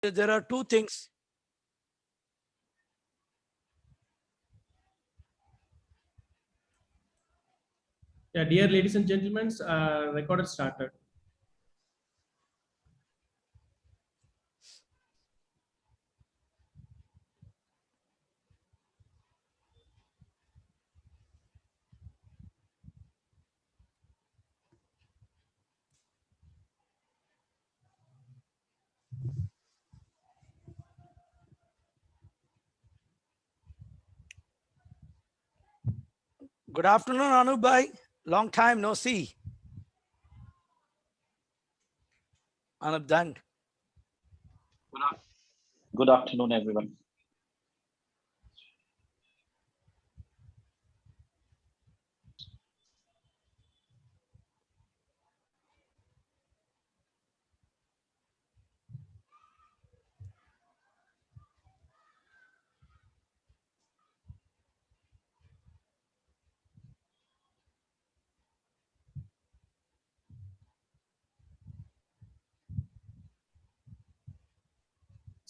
there are two things. Yeah, dear ladies and gentlemen, recorder started. Good afternoon, Anup bhai. Long time no see. Anup done. Good afternoon, everyone.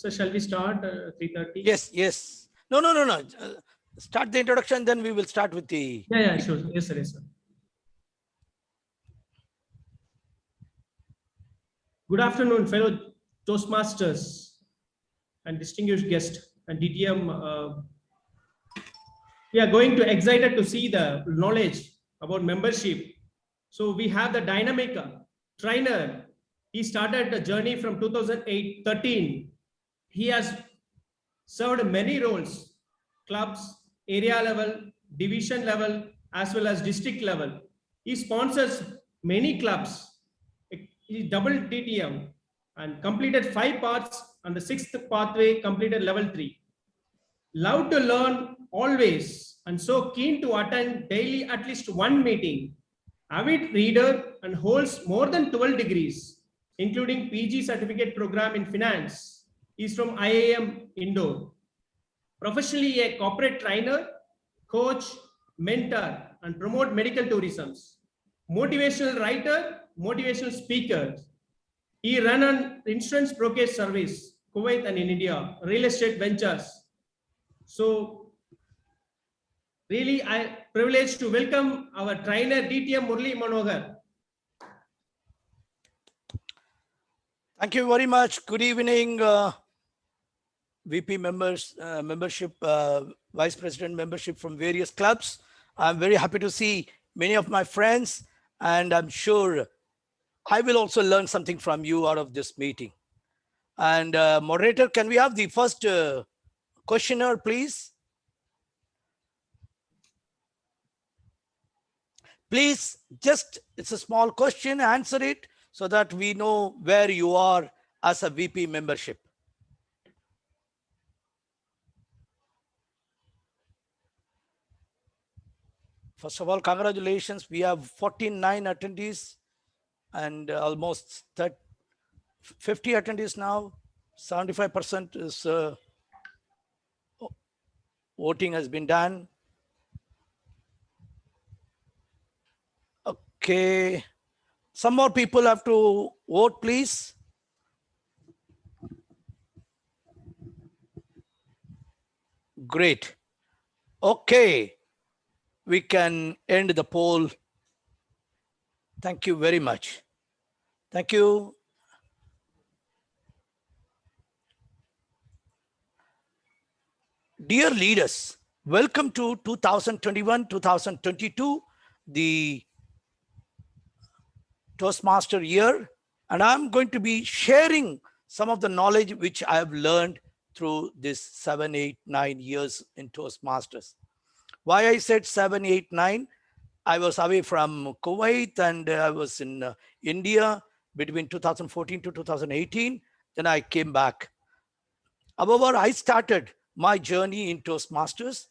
So shall we start 3:30? Yes. No. Start the introduction, then we will start with the. Yeah, sure. Yes, sir. Yes, sir. Good afternoon, fellow Toastmasters and distinguished guests and DTM. We are going to excited to see the knowledge about membership. So we have the dynamic trainer. He started the journey from 2008-13. He has served many roles, clubs, area level, division level, as well as district level. He sponsors many clubs. He doubled DTM and completed 5 parts, and the 6th pathway completed level 3. Love to learn always and so keen to attend daily at least one meeting. Avid reader and holds more than 12 degrees, including PG certificate program in finance. He's from IIM Indore. Professionally a corporate trainer, coach, mentor, and promote medical tourism. Motivational writer, motivational speaker. He run an insurance brokerage service, Kuwait and in India, real estate ventures. So really I privileged to welcome our trainer DTM Murli Manohar. Thank you very much. Good evening, VP members, membership, Vice President membership from various clubs. I'm very happy to see many of my friends, and I'm sure I will also learn something from you out of this meeting. And moderator, can we have the first questioner, please? Please, it's a small question, answer it so that we know where you are as a VP membership. First of all, congratulations. We have 49 attendees and almost 50 attendees now. 75% is voting has been done. Okay. Some more people have to vote, please. Great. Okay. We can end the poll. Thank you very much. Thank you. Dear leaders, welcome to 2021-2022, the Toastmaster year. And I'm going to be sharing some of the knowledge which I have learned through this 7, 8, 9 years in Toastmasters. Why I said 7, 8, 9? I was away from Kuwait and I was in India between 2014 to 2018. Then I came back. However, I started my journey in Toastmasters.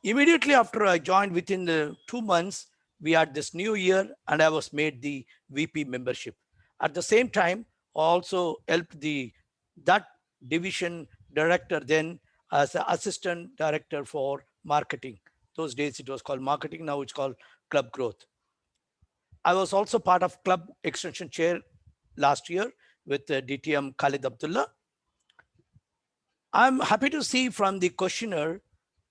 Immediately after I joined, within the 2 months, we had this new year and I was made the VP membership. At the same time, I also helped that division director then as an assistant director for marketing. Those days it was called marketing, now it's called club growth. I was also part of club extension chair last year with DTM Khalid Abdullah. I'm happy to see from the questionnaire,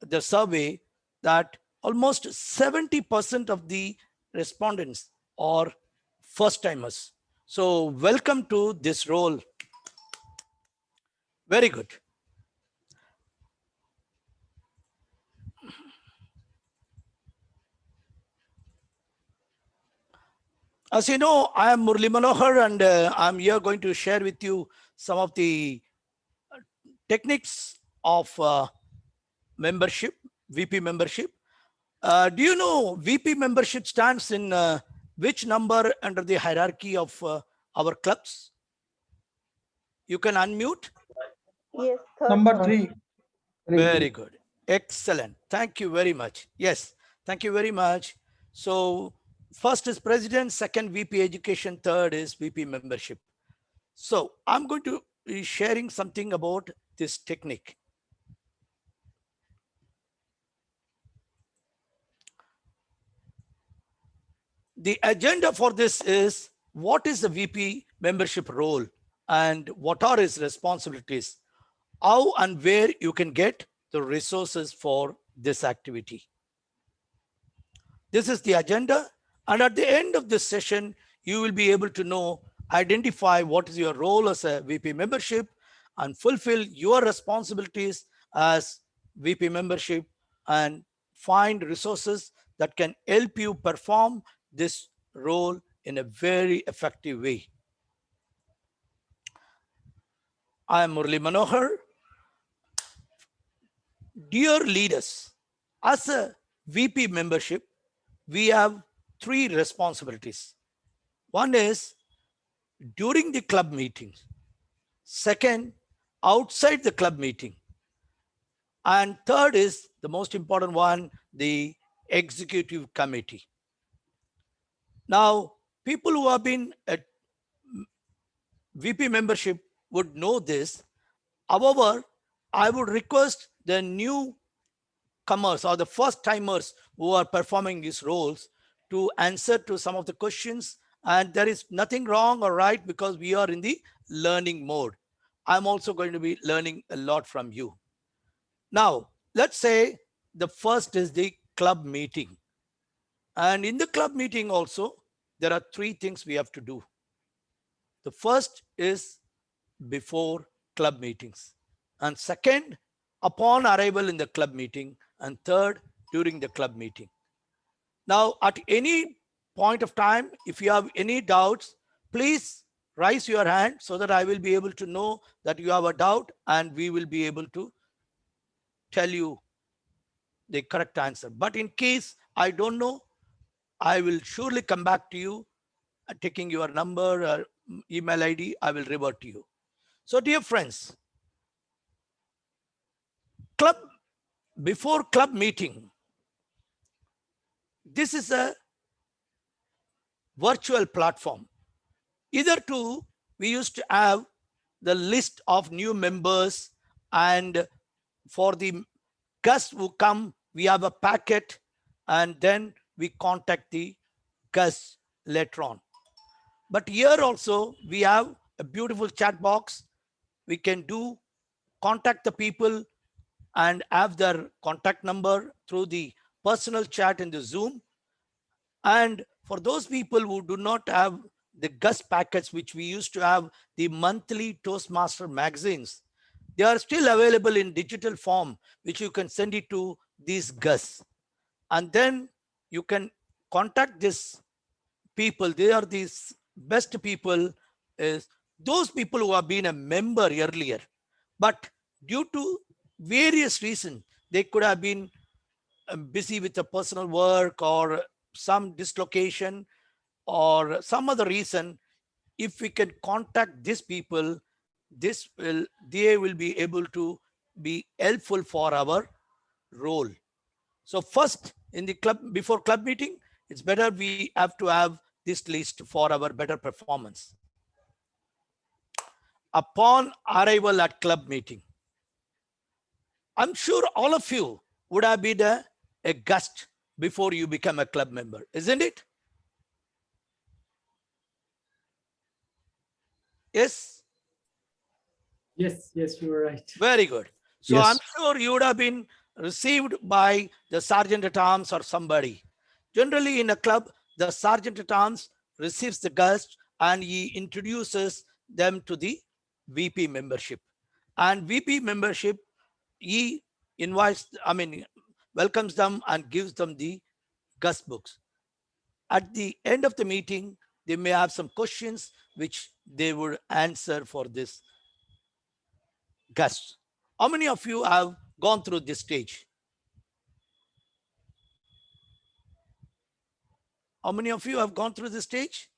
the survey, that almost 70% of the respondents are first timers. So welcome to this role. Very good. As you know, I am Murli Manohar, and I'm here going to share with you some of the techniques of membership, VP membership. Do you know VP membership stands in which number under the hierarchy of our clubs? You can unmute. Yes, third Number one. 3. Very good. Excellent. Thank you very much. Yes, thank you very much. So first is president, second VP education, third is VP membership. So I'm going to be sharing something about this technique. The agenda for this is what is the VP membership role and what are his responsibilities, how and where you can get the resources for this activity. This is the agenda. And at the end of this session, you will be able to know, identify what is your role as a VP membership and fulfill your responsibilities as VP membership and find resources that can help you perform this role in a very effective way. I am Murli Manohar. Dear leaders, as a VP membership, we have three responsibilities. One is during the club meetings. Second, outside the club meeting. And third is the most important one, the executive committee. Now, people who have been at VP membership would know this. However, I would request the newcomers or the first timers who are performing these roles to answer to some of the questions. And there is nothing wrong or right because we are in the learning mode. I'm also going to be learning a lot from you. Now, let's say the first is the club meeting. And in the club meeting also, there are three things we have to do. The first is before club meetings. And second, upon arrival in the club meeting. And third, during the club meeting. Now, at any point of time, if you have any doubts, please raise your hand so that I will be able to know that you have a doubt and we will be able to tell you the correct answer. But in case I don't know, I will surely come back to you, taking your number or email ID, I will revert to you. So dear friends, before club meeting, this is a virtual platform. Either two, we used to have the list of new members, and for the guests who come, we have a packet, and then we contact the guests later on. But here also, we have a beautiful chat box. We can contact the people and have their contact number through the personal chat in the Zoom. And for those people who do not have the guest packets, which we used to have the monthly Toastmaster magazines, they are still available in digital form, which you can send it to these guests. And then you can contact these people. They are these best people, is those people who have been a member earlier, but due to various reasons, they could have been busy with a personal work or some dislocation or some other reason. If we can contact these people, they will be able to be helpful for our role. So first, in the club, before club meeting, it's better we have to have this list for our better performance. Upon arrival at club meeting, I'm sure all of you would have been a guest before you become a club member, isn't it? Yes? Yes, you were right. Very good. So Yes. I'm sure you would have been received by the sergeant at arms or somebody. Generally in a club, the sergeant at arms receives the guest and he introduces them to the VP membership. And VP membership, he invites, welcomes them and gives them the guest books. At the end of the meeting, they may have some questions which they would answer for this guest. How many of you have gone through this stage? How many of you have gone through this stage?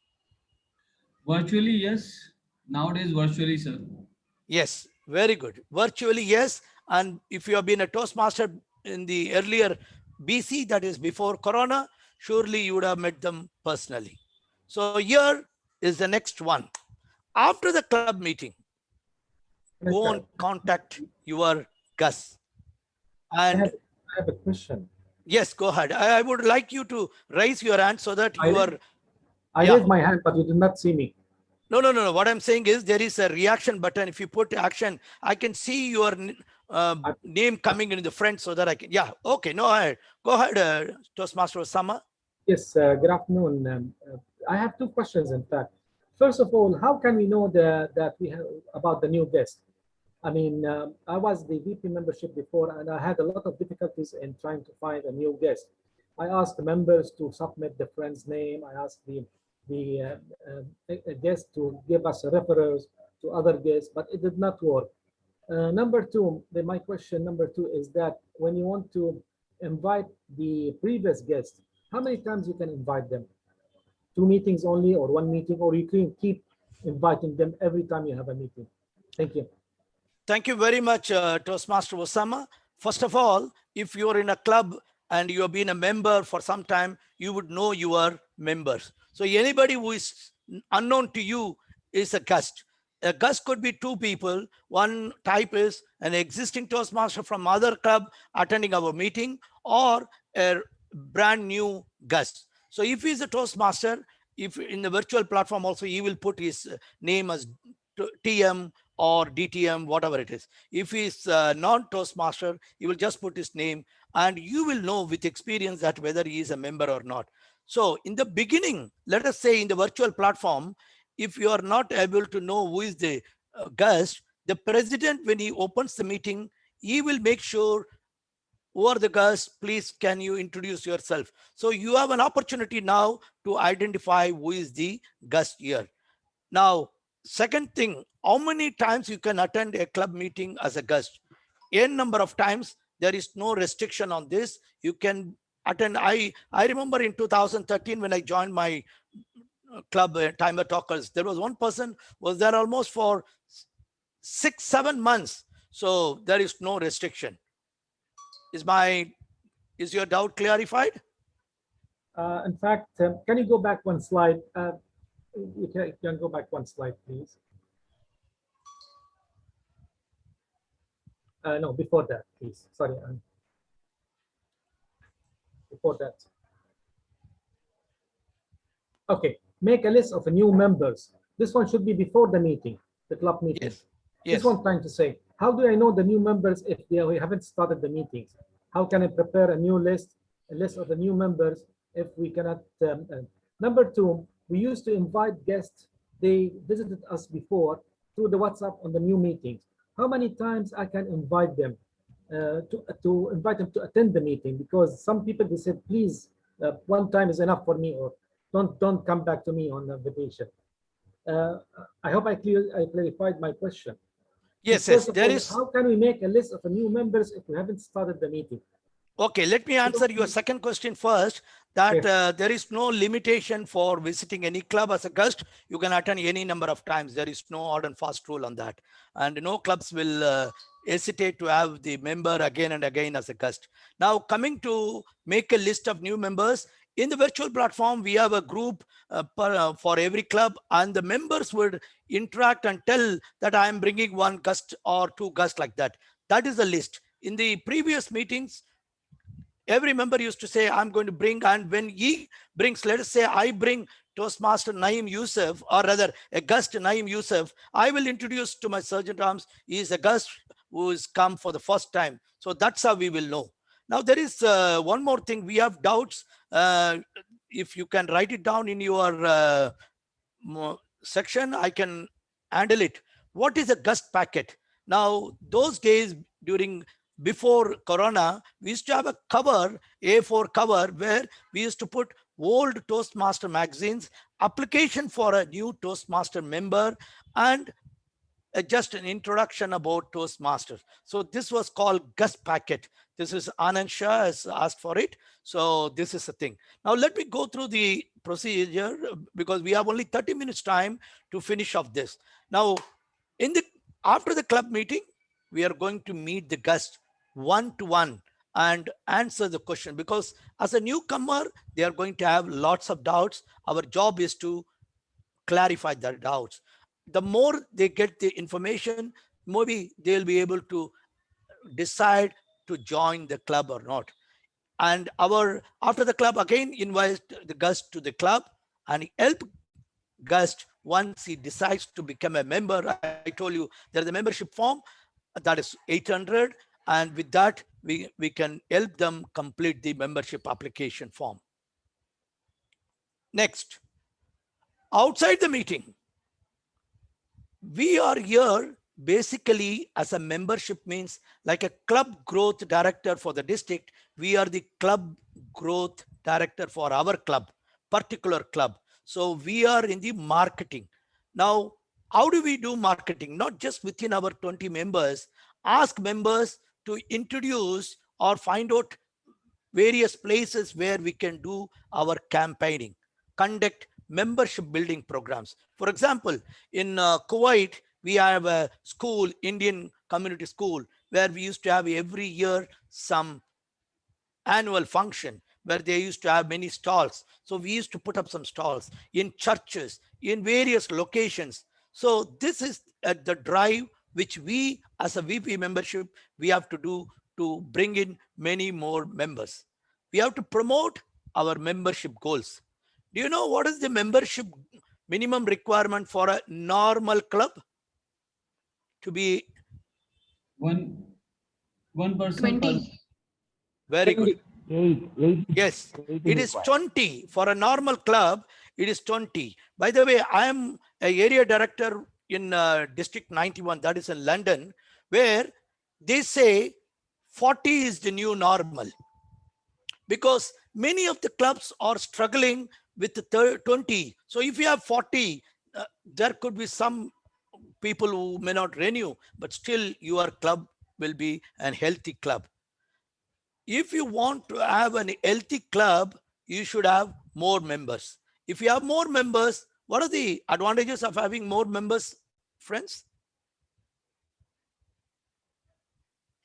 Virtually, yes. Nowadays, virtually, sir. Yes, very good. Virtually, yes. And if you have been a Toastmaster in the earlier BC, that is before Corona, surely you would have met them personally. So here is the next one. After the club meeting, go and contact your Gus. And I have a question. yes, go ahead. I would like you to raise your hand so that you are. I Yeah. raised my hand, but you did not see me. No. What I'm saying is there is a reaction button. If you put action, I can see your name coming in the front so that I can. Yeah. Okay. No. Go ahead, Toastmaster Osama. Yes, good afternoon. I have two questions, in fact. First of all, how can we know that we have about the new guest? I mean, I was the VP membership before, and I had a lot of difficulties in trying to find a new guest. I asked the members to submit the friend's name. I asked the guest to give us referrals to other guests, but it did not work. Number two, my question number two is that when you want to invite the previous guest, how many times you can invite them? 2 meetings only, or 1 meeting, or you can keep inviting them every time you have a meeting? Thank you. Thank you very much, Toastmaster Osama. First of all, if you're in a club and you have been a member for some time, you would know your members. So anybody who is unknown to you is a guest. A guest could be two people. One type is an existing Toastmaster from other club attending our meeting, or a brand new guest. So if he's a Toastmaster, if in the virtual platform also, he will put his name as TM or DTM, whatever it is. If he's non-Toastmaster, he will just put his name, and you will know with experience that whether he is a member or not. So in the beginning, let us say in the virtual platform, if you are not able to know who is the guest, the president, when he opens the meeting, he will make sure, who are the guests, please can you introduce yourself. So you have an opportunity now to identify who is the guest here. Now, second thing, how many times you can attend a club meeting as a guest? N number of times. There is no restriction on this. You can attend. I remember in 2013 when I joined my club, Timer Talkers, there was one person was there almost for 6-7 months. So there is no restriction. Is your doubt clarified? In fact, can you go back one slide? You can go back one slide, please. No, before that, please. Sorry. Before that. Okay, make a list of new members. This one should be before the meeting, the club meeting. Yes. Yes. This one I'm trying to say, how do I know the new members if we haven't started the meetings? How can I prepare a list of the new members if we cannot? Number two, we used to invite guests. They visited us before through the WhatsApp on the new meetings. How many times I can invite them to invite them to attend the meeting? Because some people, they said, please, one time is enough for me, or don't come back to me on the invitation. I hope I clarified my question. Yes, First yes. of There all, is. How can we make a list of the new members if we haven't started the meeting? Okay, let me answer your second question first. That there is no limitation for visiting any club as a guest. You can attend any number of times. There is no hard and fast rule on that. And no clubs will hesitate to have the member again and again as a guest. Now, coming to make a list of new members, in the virtual platform, we have a group for every club, and the members would interact and tell that I am bringing one guest or two guests like that. That is the list. In the previous meetings, Every member used to say, I'm going to bring, and when he brings, let us say I bring Toastmaster Naeem Youssef, or rather a guest Naeem Youssef, I will introduce to my Sergeant Arms, he is a guest who has come for the first time. So that's how we will know. Now there is one more thing. We have doubts. If you can write it down in your section, I can handle it. What is a guest packet? Now, those days before Corona, we used to have a cover, A4 cover, where we used to put old Toastmaster magazines, application for a new Toastmaster member, and just an introduction about Toastmasters. So this was called guest packet. This is Anand Shah has asked for it. So this is the thing. Now let me go through the procedure because we have only 30 minutes time to finish off this. Now, after the club meeting, we are going to meet the guest one-to-one and answer the question, because as a newcomer, they are going to have lots of doubts. Our job is to clarify their doubts. The more they get the information, maybe they'll be able to decide to join the club or not. And after the club, again invite the guest to the club and help guest once he decides to become a member. I told you there's a membership form that is 800, and with that we can help them complete the membership application form. Next, outside the meeting, we are here basically as a membership, means like a club growth director for the district. We are the club growth director for our club, particular club. So we are in the marketing. Now, how do we do marketing? Not just within our 20 members, ask members to introduce or find out various places where we can do our campaigning, conduct membership building programs. For example, in Kuwait, we have a school, Indian community school, where we used to have every year some annual function where they used to have many stalls. So we used to put up some stalls in churches, in various locations. So this is the drive which we as a VP membership, we have to do to bring in many more members. We have to promote our membership goals. Do you know what is the membership minimum requirement for a normal club? To be One person 20. very good. Yes, it is 20 for a normal club. It is 20. By the way, I am an area director in District 91, that is in London, where they say 40 is the new normal, because many of the clubs are struggling with the 20. So if you have 40, there could be some people who may not renew, but still your club will be a healthy club. If you want to have an healthy club, you should have more members. If you have more members, what are the advantages of having more members, friends?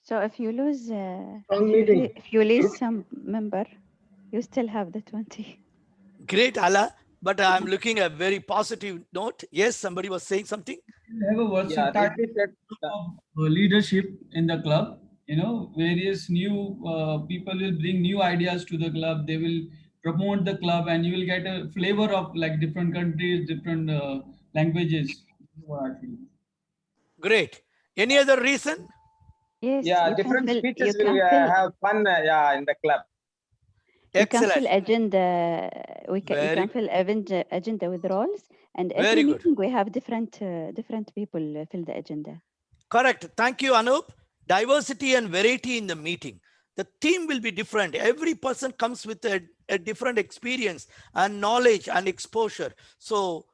So if you lose, Strong meeting. if you lose some member, you still have the 20. Great, Ala. But I'm looking at a very positive note. Yes, somebody was saying something. we have a versatile Reddy said, of leadership in the club. You know, various new people will bring new ideas to the club. They will promote the club, and you will get a flavor of like different countries, different languages. This is what I feel. Great. Any other reason? Yes, yeah, you can different fill, speeches you will can fill, have fun in the club. you can Excellent. fill agenda. You Very can fill agenda with roles, and Very every good. meeting we have different people fill the agenda. Correct. Thank you, Anup. Diversity and variety in the meeting. The theme will be different. Every person comes with a different experience and knowledge and exposure. So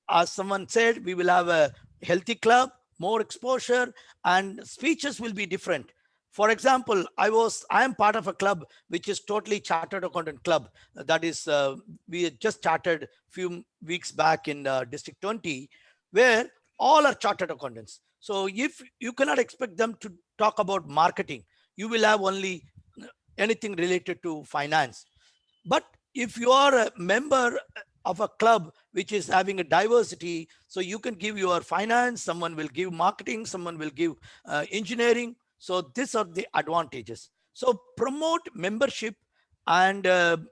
as someone said, we will have a healthy club, more exposure, and speeches will be different. For example, I am part of a club which is totally chartered accountant club. That is, we had just started a few weeks back in District 20, where all are chartered accountants. So if you cannot expect them to talk about marketing, you will have only anything related to finance. But if you are a member of a club which is having a diversity, so you can give your finance, someone will give marketing, someone will give engineering. So these are the advantages. So promote membership. And do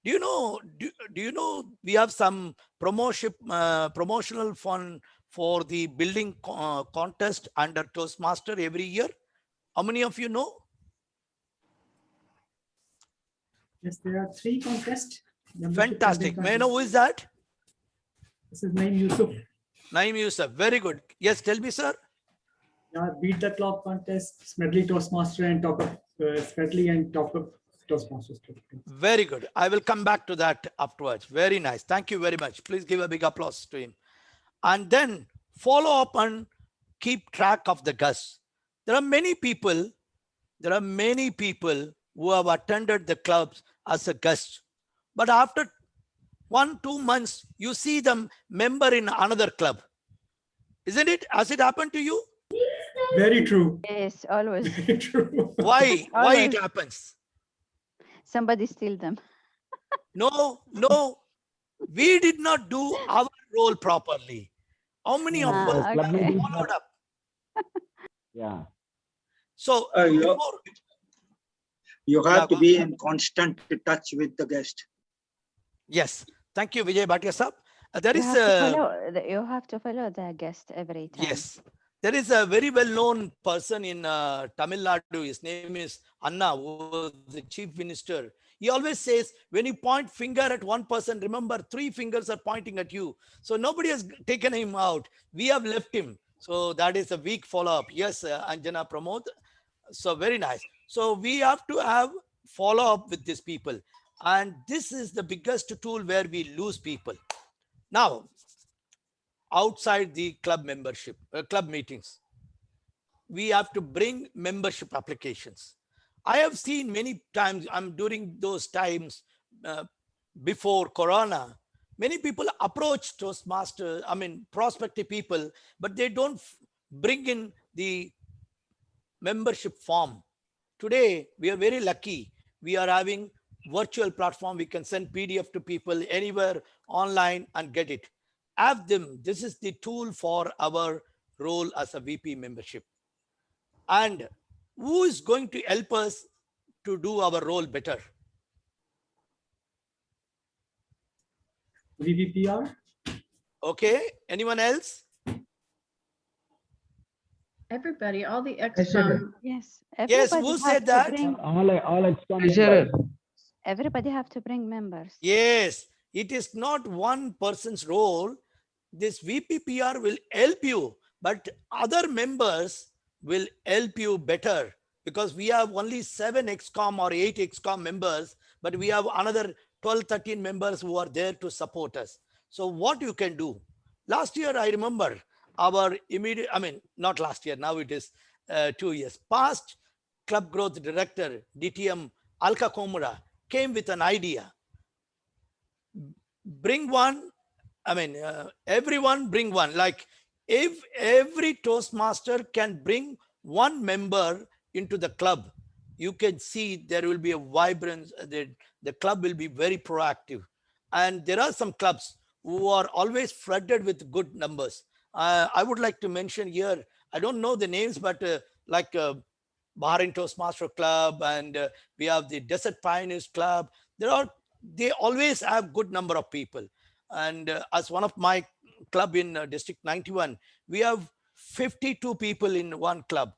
you know we have some promotional fund for the building contest under Toastmaster every year? How many of you know? Yes, there are 3 contests. Fantastic. May I know who is that? This is Naim Yusuf. Naim Yusuf. Very good. Yes, tell me, sir. Yeah, Beat the Clock contest, Smedley Toastmaster and Talk of Smedley and Talk of Toastmasters. Very good. I will come back to that afterwards. Very nice. Thank you very much. Please give a big applause to him. And then follow up and keep track of the guests. There are many people who have attended the clubs as a guest, but after 1-2 months, you see them member in another club. Isn't it? Has it happened to you? Very true. Yes, always. Very true. Why? Why it Always. happens? Somebody steal them. No, we did not do our role properly. How many of us Ah, have okay. followed up? Yeah. So you- before, You Yeah, have to go- be in constant touch with the guest. yes, thank you, Vijay Bhatia sahab. There You is have to a you have to follow the guest every time. yes, there is a very well-known person in Tamil Nadu. His name is Anna, who was the chief minister. He always says, when you point finger at one person, remember 3 fingers are pointing at you. So nobody has taken him out. We have left him. So that is a weak follow-up. Yes, Anjana Pramod. So very nice. So we have to have follow-up with these people. And this is the biggest tool where we lose people. Now, outside the club membership, club meetings, we have to bring membership applications. I have seen many times, during those times before Corona, many people approach Toastmasters, prospective people, but they don't bring in the membership form. Today, we are very lucky. We are having virtual platform. We can send PDF to people anywhere online and get it. Have them. This is the tool for our role as a VP membership. And who is going to help us to do our role better? VVPR. Okay, anyone else? Everybody, all the said ex-com. Yes. Yes, everybody who have said to that? bring- All ex-com I share it. members. Everybody have to bring members. Yes, it is not one person's role. This VPPR will help you, but other members will help you better, because we have only 7 ExCom or 8 ExCom members, but we have another 12, 13 members who are there to support us. So what you can do? Last year, I remember our immediate, not last year, now it is 2 years. Past club growth director, DTM Alka Komura, came with an idea. Bring one, everyone bring one. Like if every Toastmaster can bring one member into the club, you can see there will be a vibrance. The club will be very proactive. And there are some clubs who are always flooded with good numbers. I would like to mention here, I don't know the names, but like Bahrain Toastmaster Club, and we have the Desert Pioneers Club. They always have good number of people. And as one of my club in District 91, we have 52 people in one club.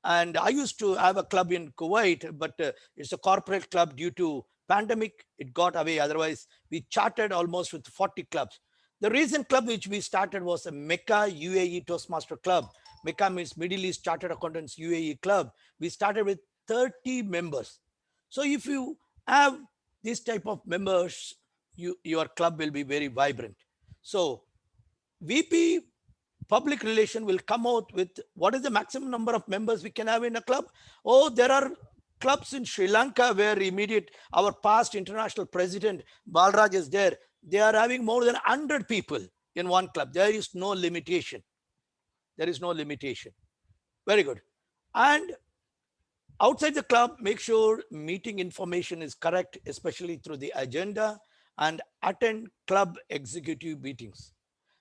And I used to have a club in Kuwait, but it's a corporate club. Due to pandemic, it got away. Otherwise, we charted almost with 40 clubs. The recent club which we started was a Mecca UAE Toastmaster Club. Mecca means Middle East Chartered Accountants UAE Club. We started with 30 members. So if you have this type of members, your club will be very vibrant. So VP public relation will come out with what is the maximum number of members we can have in a club. Oh, there are clubs in Sri Lanka where our past international president Balraj is there. They are having more than 100 people in one club. There is no limitation. There is no limitation. Very good. And outside the club, make sure meeting information is correct, especially through the agenda, and attend club executive meetings.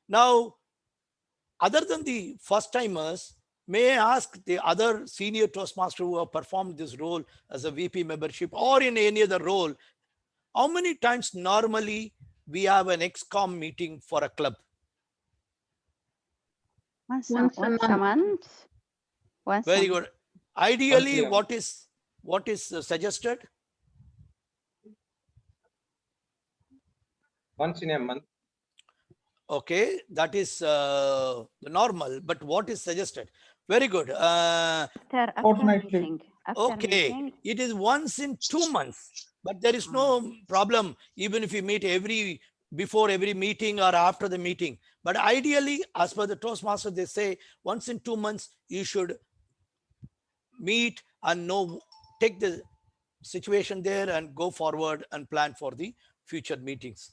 Now, other than the first timers, May I ask the other senior Toastmaster who have performed this role as a VP membership or in any other role, how many times normally we have an XCOM meeting for a club? Once Once a a month. month. Once a Very month. good. Ideally, year. what is suggested? Once in a month. Okay, that is the normal, but what is suggested? Very good. After Fortnightly. meeting. After Okay, meeting. it is once in 2 months, but there is no problem even if you meet before every meeting or after the meeting. But ideally, as per the Toastmaster, they say once in 2 months you should meet and take the situation there and go forward and plan for the future meetings.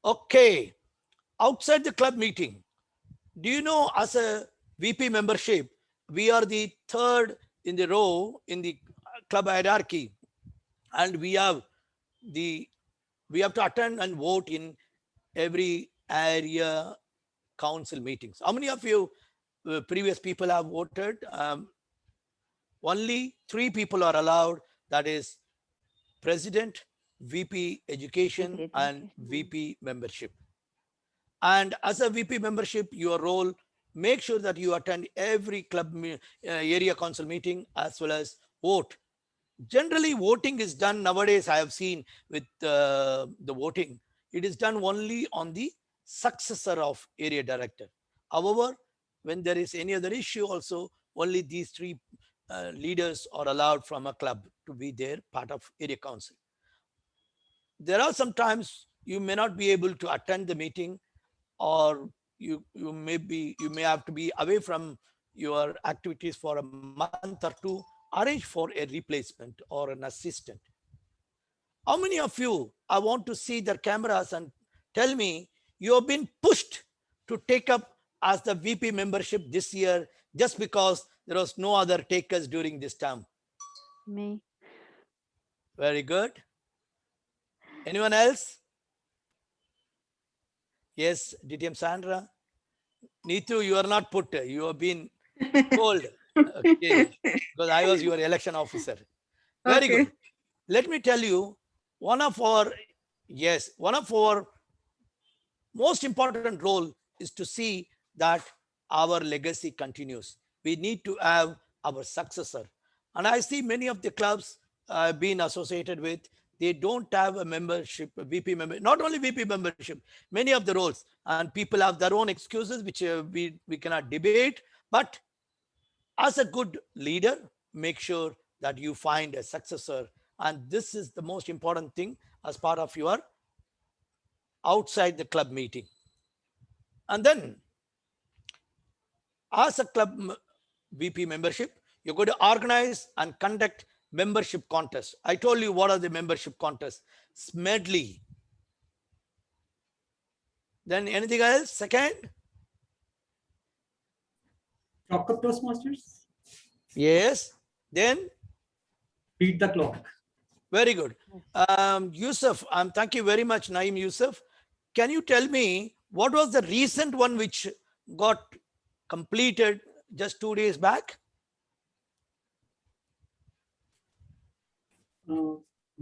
Okay, outside the club meeting, do you know, as a VP membership, we are the third in the row in the club hierarchy, and we have to attend and vote in every area council meetings. How many of you previous people have voted? Only 3 people are allowed, that is president, VP education, VP and education. VP membership. And as a VP membership, your role, make sure that you attend every club area council meeting as well as vote. Generally, voting is done nowadays, I have seen with the voting, it is done only on the successor of area director. However, when there is any other issue also, only these 3 leaders are allowed from a club to be there, part of area council. There are sometimes you may not be able to attend the meeting, or you may have to be away from your activities for a month or 2, arrange for a replacement or an assistant. How many of you, I want to see their cameras and tell me you have been pushed to take up as the VP membership this year just because there was no other takers during this term? Me. Very good. Anyone else? Yes, DTM Sandra. Neetu, you are not put. You have been told. Okay, because I was your election officer. Very good. Let me tell you, one of our most important role is to see that our legacy continues. We need to have our successor. And I see many of the clubs I've been associated with, they don't have a membership, a VP member, not only VP membership, many of the roles, and people have their own excuses, which we cannot debate. But as a good leader, make sure that you find a successor. And this is the most important thing as part of your outside the club meeting. And then as a club VP membership, you're going to organize and conduct membership contests. I told you what are the membership contests. Smedley. Then anything else? Second? Clock up Toastmasters. Yes. Then? Beat the clock. Very good. Yusuf, thank you very much, Naeem Yusuf. Can you tell me what was the recent one which got completed just 2 days back?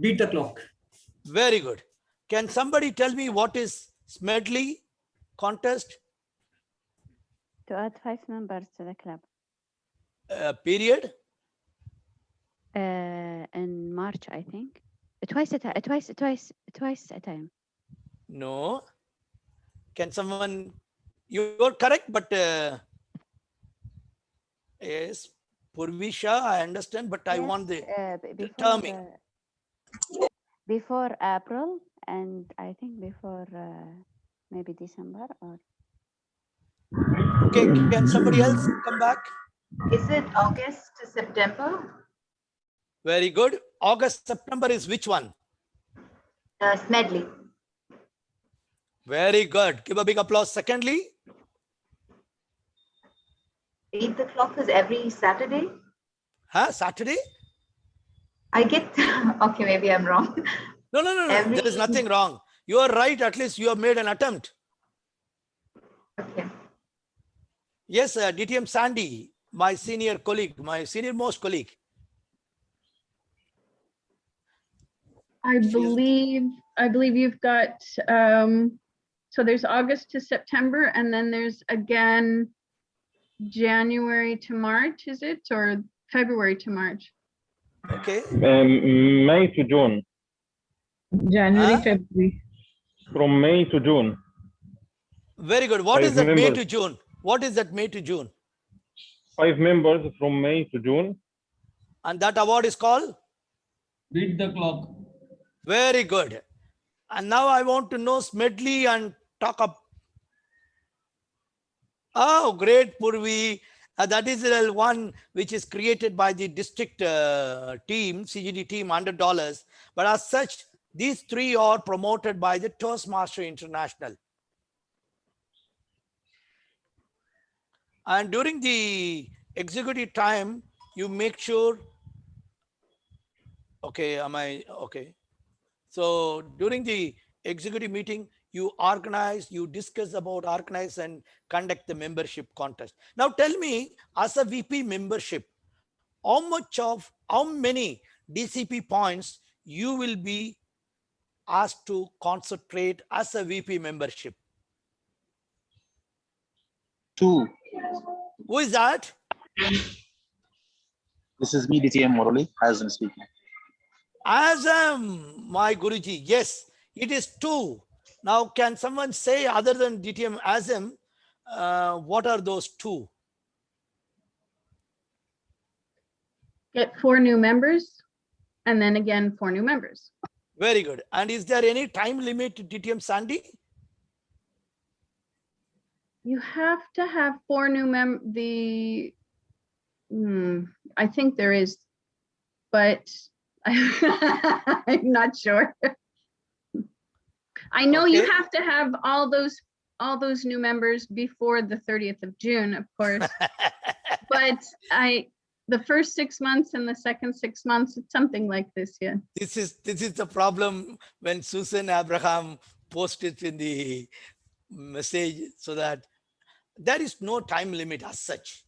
Beat the clock. Very good. Can somebody tell me what is Smedley contest? To add 5 members to the club. Period? In March, I think. Twice a time. No. Can someone, you're correct, but yes, Purvisha, I understand, but I want the terming. Before April, and I think before maybe December or. Okay, can somebody else come back? Is it August to September? Very good. August, September is which one? Smedley. Very good. Give a big applause. Secondly? Beat the clock is every Saturday. Saturday? I get, okay, maybe I'm wrong. No. There is nothing wrong. You are right. At least you have made an attempt. Okay. Yes, DTM Sandy, my senior colleague, my senior most colleague. I She is- believe you've got, so there's August to September, and then there's again January to March, is it? Or February to March? Okay. May to June. January, Huh? February. From May to June. Very good. What 5 is that May members. to June? What is that May to June? 5 members from May to June. And that award is called? Beat the clock. Very good. And now I want to know Smedley and talk up. Oh, great, Purvi. That is the one which is created by the district team, CGD team, $100. But as such, these three are promoted by the Toastmaster International. And during the executive time, you make sure. Okay, am I okay? So during the executive meeting, you organize, you discuss about organize and conduct the membership contest. Now tell me, as a VP membership, how many DCP points you will be asked to concentrate as a VP membership? 2. Who is that? This is me, DTM Murali, Hazan speaking. Azam, my Guruji. Yes, it is 2. Now, can someone say other than DTM Azam, what are those 2? Get 4 new members, and then again 4 new members. Very good. And is there any time limit to DTM Sandy? You have to have 4 new I think there is, but I'm not sure. I know you Okay. have to have all those new members before the 30th of June, of course. But the first 6 months and the second 6 months, it's something like this, yeah. This is the problem when Susan Abraham posted in the message, so that there is no time limit as such.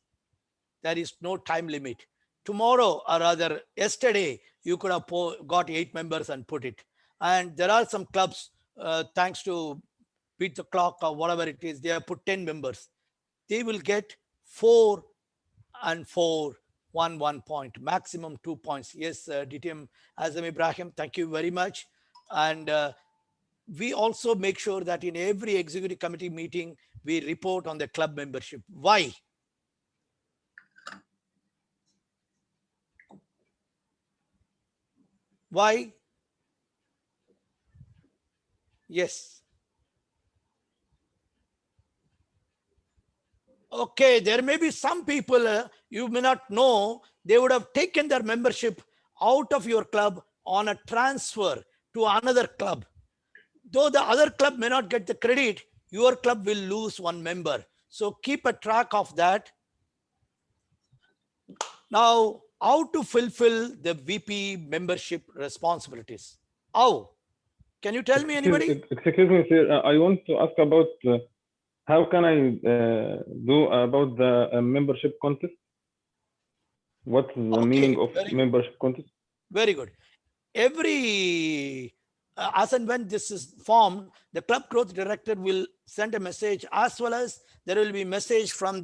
There is no time limit. Tomorrow, or rather yesterday, you could have got 8 members and put it. And there are some clubs, thanks to Beat the Clock or whatever it is, they have put 10 members. They will get 4 and 4, 1 point, maximum 2 points. Yes, DTM Azam Ibrahim, thank you very much. And we also make sure that in every executive committee meeting, we report on the club membership. Why? Why? Yes. Okay, there may be some people you may not know, they would have taken their membership out of your club on a transfer to another club. Though the other club may not get the credit, your club will lose 1 member. So keep a track of that. Now, how to fulfill the VP membership responsibilities? How? Can you tell me, anybody? Excuse me, sir. I want to ask about how can I do about the membership contest? What's the meaning of very good. membership contest? Very good. Every, as and when this is formed, the club growth director will send a message, as well as there will be message from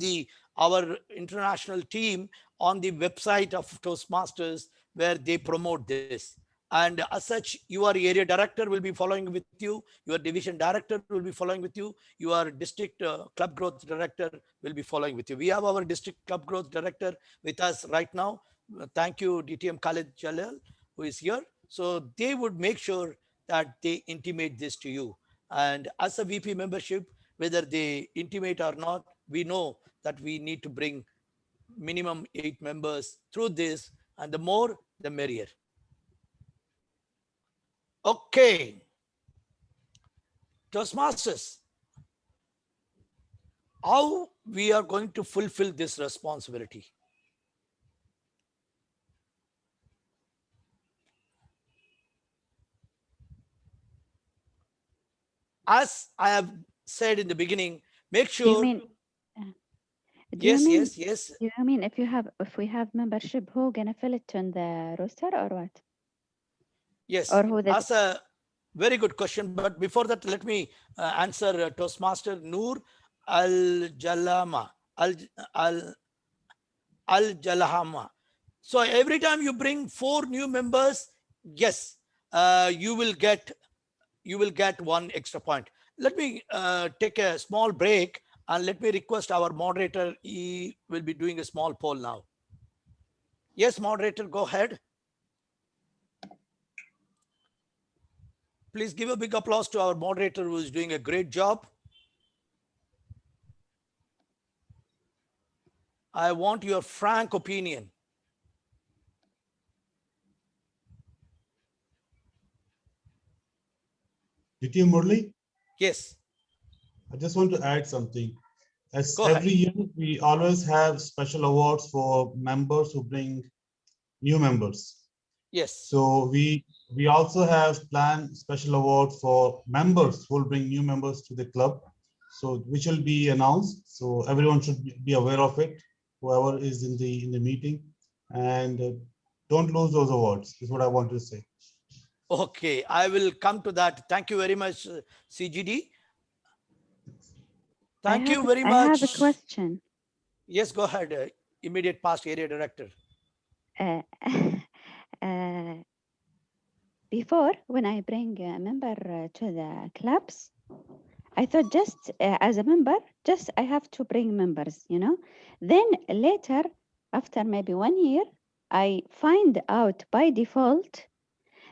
our international team on the website of Toastmasters, where they promote this. And as such, your area director will be following with you, your division director will be following with you, your district club growth director will be following with you. We have our district club growth director with us right now. Thank you, DTM Khalid Jalal, who is here. So they would make sure that they intimate this to you. And as a VP membership, whether they intimate or not, we know that we need to bring minimum 8 members through this, and the more, the merrier. Okay. Toastmasters, how we are going to fulfill this responsibility? As I have said in the beginning, make Do you sure. mean Do you Yes, mean, yes, yes. do you mean if we have membership, who gonna fill it on the roster or what? Yes, Or who as a very good question. But before that, let me answer Toastmaster Noor Al Jalama. Al Jalahama. So every time you bring 4 new members, yes, you will get one extra point. Let me take a small break and let me request our moderator. He will be doing a small poll now. Yes, moderator, go ahead. Please give a big applause to our moderator who is doing a great job. I want your frank opinion. DTM Murli, Yes, I just want to add something. As go ahead. every year, we always have special awards for members who bring new members. Yes. So we also have planned special award for members who will bring new members to the club. So which will be announced. So everyone should be aware of it. Whoever is in the meeting, and don't lose those awards. Is what I want to say. Okay, I will come to that. Thank you very much, CGD. Thank you very much. I have a question. Yes, go ahead. Immediate past area director. Uh, before, when I bring a member to the clubs, I thought just as a member, just I have to bring members, you know. Then later, after maybe 1 year, I find out by default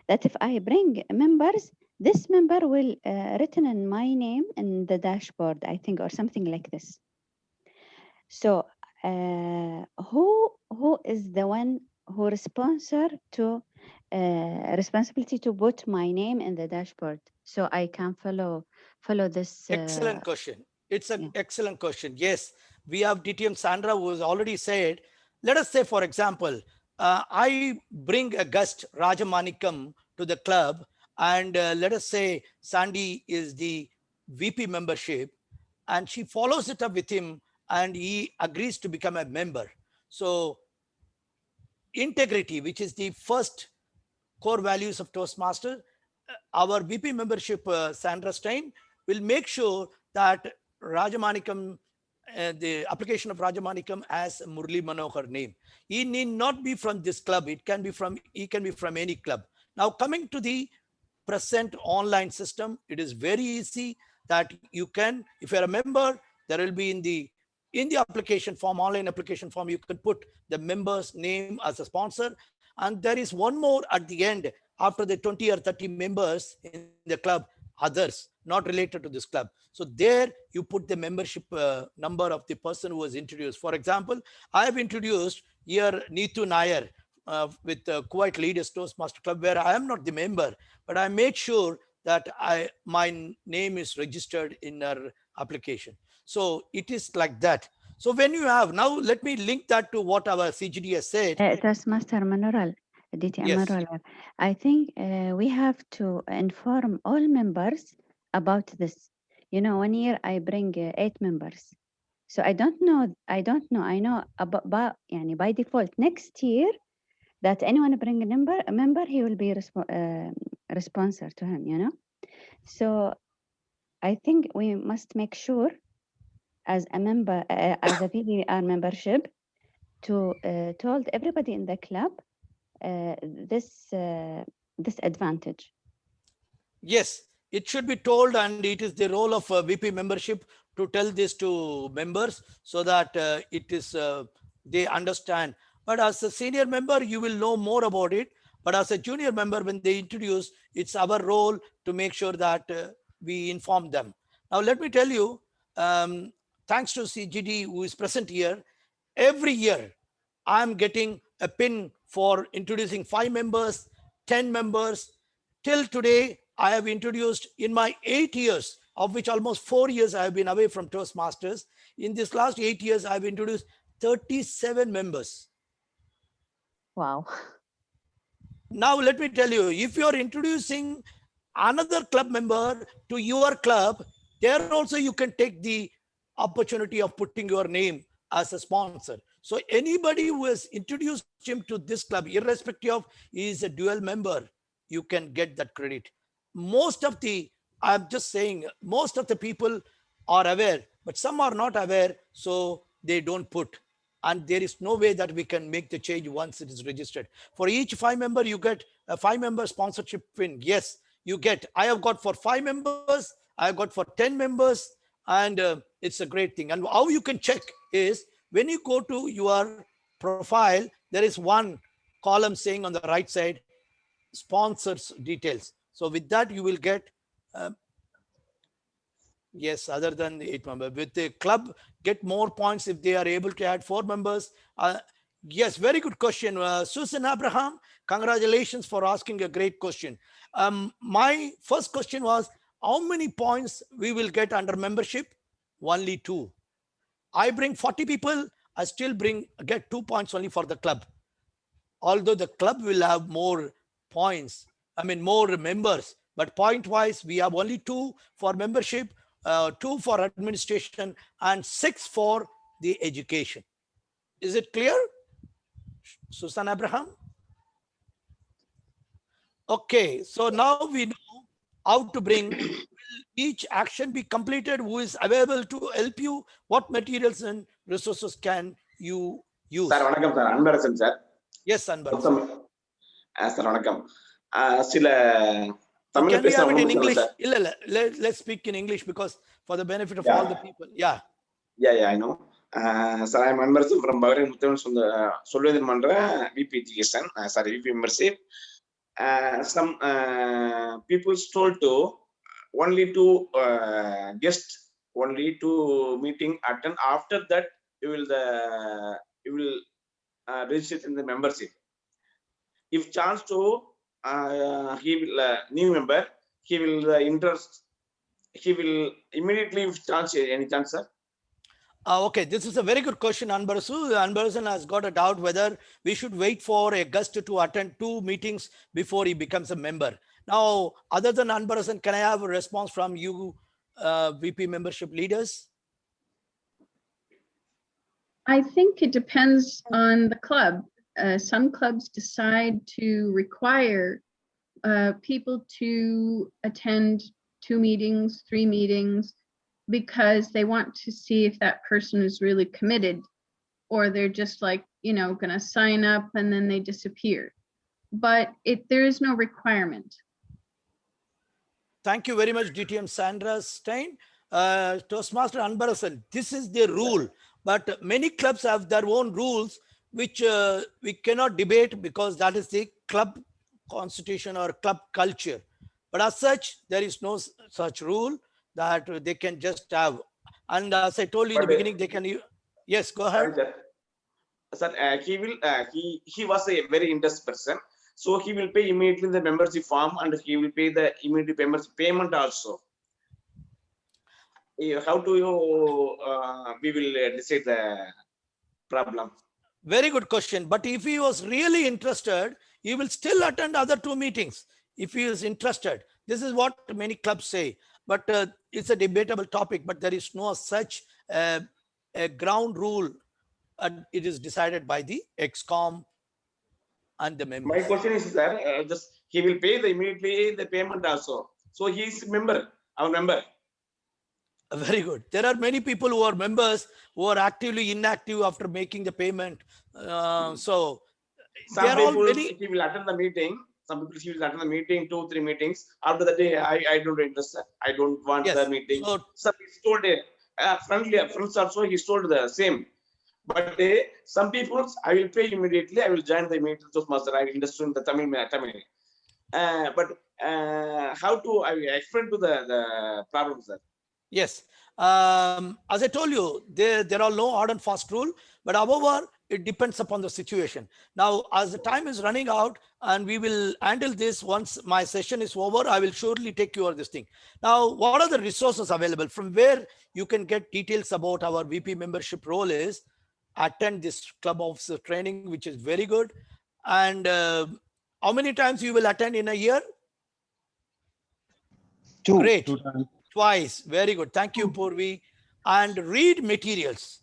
that if I bring members, this member will written in my name in the dashboard, I think, or something like this. So who is the one who responsibility to put my name in the dashboard so I can follow this? Excellent question. It's an excellent question. Yes, we have DTM Sandra who has already said, let us say, for example, I bring a guest Rajamanikam to the club, and let us say Sandy is the VP membership, and she follows it up with him and he agrees to become a member. So integrity, which is the first core values of Toastmaster, our VP membership, Sandra Stein, will make sure that Rajamanikam, the application of Rajamanikam as Murli Manohar name. He need not be from this club. He can be from any club. Now coming to the present online system, it is very easy that you can, if you're a member, there will be in the application form, online application form, you can put the member's name as a sponsor. And there is one more at the end, after the 20 or 30 members in the club, others not related to this club. So there you put the membership number of the person who was introduced. For example, I have introduced here Neetu Nair with Kuwait Leaders Toastmaster Club, where I am not the member, but I made sure that my name is registered in our application. So it is like that. So when you have, now let me link that to what our CGD has said. Toastmaster Manural, DTM Yes. Manural. I think we have to inform all members about this. You know, 1 year I bring 8 members. So I don't know, I know about, by default next year that anyone bring a member, he will be sponsor to him, you know. So I think we must make sure as a member, as a VVR membership, to told everybody in the club this advantage. Yes, it should be told, and it is the role of VP membership to tell this to members so that it is they understand. But as a senior member, you will know more about it. But as a junior member, when they introduce, it's our role to make sure that we inform them. Now, let me tell you, thanks to CGD who is present here, every year I'm getting a pin for introducing 5 members, 10 members. Till today, I have introduced in my 8 years, of which almost 4 years I have been away from Toastmasters. In this last 8 years, I have introduced 37 members. Wow. Now, let me tell you, if you're introducing another club member to your club, there also you can take the opportunity of putting your name as a sponsor. So anybody who has introduced him to this club, irrespective of he is a dual member, you can get that credit. Most of the, I'm just saying, most of the people are aware, but some are not aware, so they don't put. And there is no way that we can make the change once it is registered. For each 5 member, you get a 5-member sponsorship win. Yes, you get. I have got for 5 members, I have got for 10 members, and it's a great thing. And how you can check is when you go to your profile, there is one column saying on the right side, sponsors details. So with that, you will get, yes, other than the 8 member, with the club, get more points if they are able to add 4 members. Yes, very good question. Susan Abraham, congratulations for asking a great question. My first question was, how many points we will get under membership? Only 2. I bring 40 people, I still get 2 points only for the club. Although the club will have more points, I mean more members, but point wise, we have only 2 for membership, 2 for administration, and 6 for the education. Is it clear, Susan Abraham? Okay, so now we know how to bring. Will each action be completed? Who is available to help you? What materials and resources can you use? Sir, vanakkam sir, Anbarasan sir. Yes, Anbarasan. Sir, vanakkam. Sila Can Tamil we have it in பேச English? sir. Let's speak in English because for the benefit of all the people. Yeah. Yeah, I know. Sir, I'm Anbarasan from Bahrain Muthavan Solvedhan Mandra, VP Education. Sorry, VP membership. Some people told to only 2 guests, only 2 meeting attend. After that, you will register in the membership. If chance to he will new member, he will he will immediately, if chance, any chance, sir? Okay, this is a very good question, Anbarasu. Anbarasan has got a doubt whether we should wait for a guest to attend 2 meetings before he becomes a member. Now, other than Anbarasan, can I have a response from you, VP membership leaders? I think it depends on the club. Some clubs decide to require people to attend 2 meetings, 3 meetings, because they want to see if that person is really committed, or they're just like, going to sign up and then they disappear. But there is no requirement. Thank you very much, DTM Sandra Stein. Toastmaster Anbarasan, this is the rule, but many clubs have their own rules, which we cannot debate because that is the club constitution or club culture. But as such, there is no such rule that they can just have. And as I told you in the beginning, they can. Yes, go ahead. Sir, he was a very interested person, so he will pay immediately the membership form and he will pay the immediate membership payment also. How do you we will decide the problem? Very good question. But if he was really interested, he will still attend other 2 meetings if he is interested. This is what many clubs say. But it's a debatable topic, but there is no such a ground rule. And it is decided by the ExCom and the members. My question is, sir, just he will pay immediately the payment also. So he is member, our member. Very good. There are many people who are members who are actively inactive after making the payment. So some people he will attend the meeting. Some people he will attend the meeting, 2, 3 meetings. After the day, I don't interest. I don't want the meeting. So he's told friends also he's told the same. But some people, I will pay immediately. I will join the meeting. Toastmaster, I understood the Tamil. But how to I explain to the problem, sir? Yes. As I told you, there are no hard and fast rule, but however, it depends upon the situation. Now, as the time is running out and we will handle this once my session is over, I will surely take you over this thing. Now, what are the resources available? From where you can get details about our VP membership role is attend this club officer training, which is very good. And how many times you will attend in a year? 2. Great. 2 times. Twice. Very good. Thank you, Purvi. And read materials.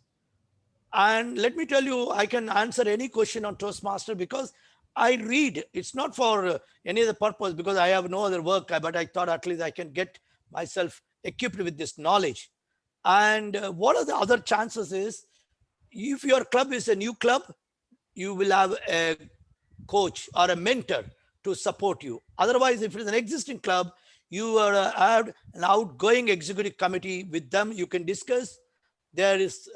And let me tell you, I can answer any question on Toastmaster because I read. It's not for any other purpose because I have no other work, but I thought at least I can get myself equipped with this knowledge. And what are the other chances is, if your club is a new club, you will have a coach or a mentor to support you. Otherwise, if it's an existing club, you have an outgoing executive committee. With them, you can discuss. There is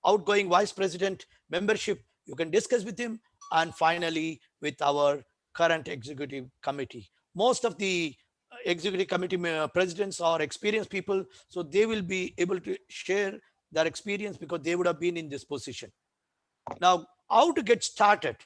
outgoing vice president membership. You can discuss with him. And finally, with our current executive committee. Most of the executive committee presidents are experienced people. So they will be able to share their experience because they would have been in this position. Now, how to get started?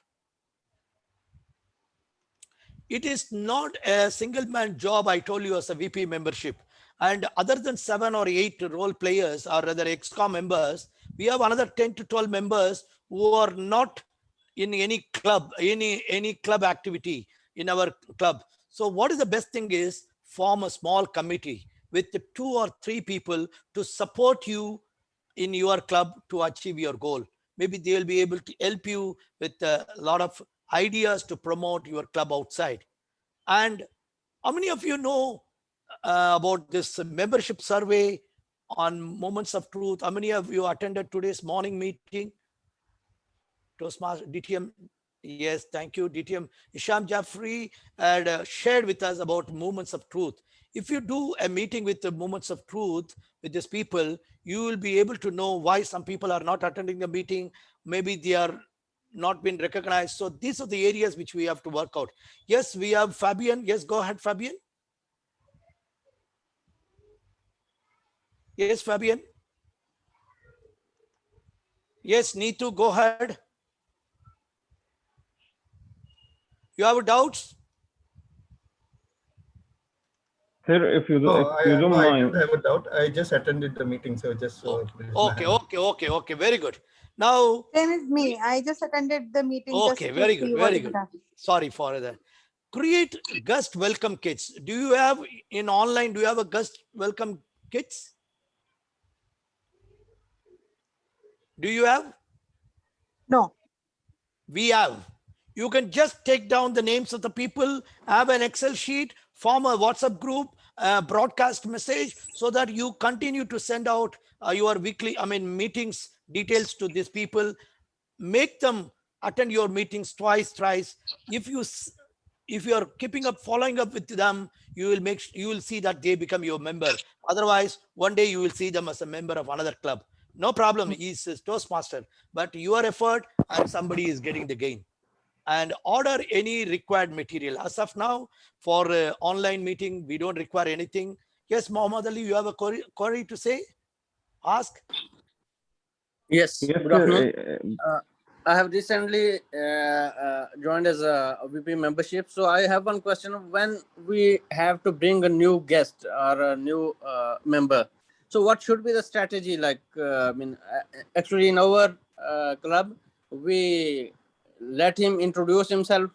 It is not a single man job, I told you, as a VP membership. And other than 7 or 8 role players, or rather ExCom members, we have another 10 to 12 members who are not in any club, any club activity in our club. So what is the best thing is form a small committee with the 2 or 3 people to support you in your club to achieve your goal. Maybe they will be able to help you with a lot of ideas to promote your club outside. And how many of you know about this membership survey on Moments of Truth? How many of you attended today's morning meeting? Toastmaster DTM, yes, thank you. DTM Isham Jaffrey had shared with us about Moments of Truth. If you do a meeting with the Moments of Truth with these people, you will be able to know why some people are not attending the meeting. Maybe they are not been recognized. So these are the areas which we have to work out. Yes, we have Fabian. Yes, go ahead, Fabian. Yes, Fabian. Yes, Neetu, go ahead. You have doubts? Sir, if you don't I mind. don't have a doubt. I just attended the meeting, so just Okay. Very good. Now, same as me. I just attended the meeting. Okay, very good, very good. Sorry for that. Create guest welcome kits. Do you have in online? Do you have a guest welcome kits? Do you have? No. We have. You can just take down the names of the people, have an Excel sheet, form a WhatsApp group, broadcast message, so that you continue to send out your weekly, meetings details to these people. Make them attend your meetings twice, thrice. If you are keeping up, following up with them, you will see that they become your member. Otherwise, one day you will see them as a member of another club. No problem. He's a Toastmaster, but your effort and somebody is getting the gain. And order any required material. As of now, for online meeting, we don't require anything. Yes, Mohammad Ali, you have a query to say? Ask. Yes, good afternoon. I have recently joined as a VP membership. So I have one question. When we have to bring a new guest or a new member, so what should be the strategy? Like, actually in our club, we let him introduce himself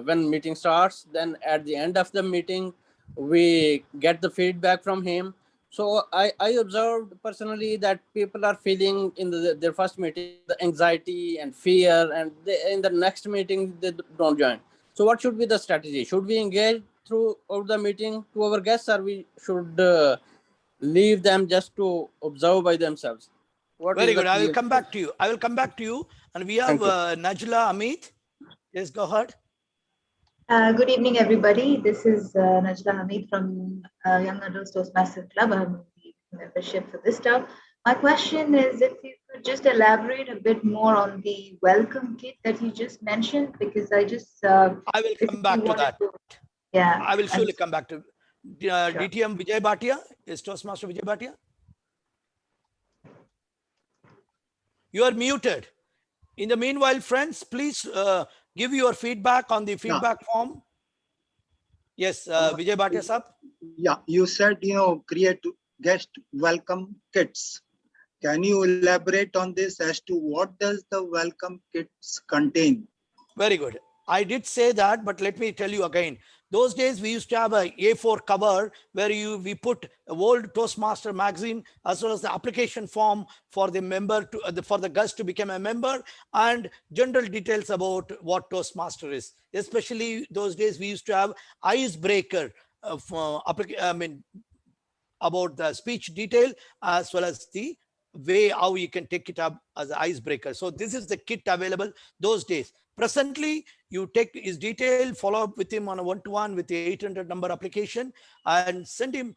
when meeting starts. Then at the end of the meeting, we get the feedback from him. So I observed personally that people are feeling in their first meeting the anxiety and fear, and in the next meeting they don't join. So what should be the strategy? Should we engage throughout the meeting to our guests, or we should leave them just to observe by themselves? Very good. I will come back to you. And we have Najla Amit. Yes, go ahead. Good evening, everybody. This is Najla Hamid from Young Adults Toastmasters Club. I'm the membership for this term. My question is if you could just elaborate a bit more on the welcome kit that you just mentioned, because I just... I will come back to that. Yeah. I will surely come back to DTM Vijay Bhatia. Is Toastmaster Vijay Bhatia? You are muted. In the meanwhile, friends, please give your feedback on the feedback form. Yes, Vijay Bhatia sir. Yeah, you said, create guest welcome kits. Can you elaborate on this as to what does the welcome kits contain? Very good. I did say that, but let me tell you again. Those days we used to have a A4 cover where we put a old Toastmaster magazine as well as the application form for the member to for the guest to become a member, and general details about what Toastmaster is. Especially those days we used to have icebreaker about the speech detail as well as the way how you can take it up as an icebreaker. So this is the kit available those days. Presently, you take his detail, follow up with him on a one-to-one with the 800 number application, and send him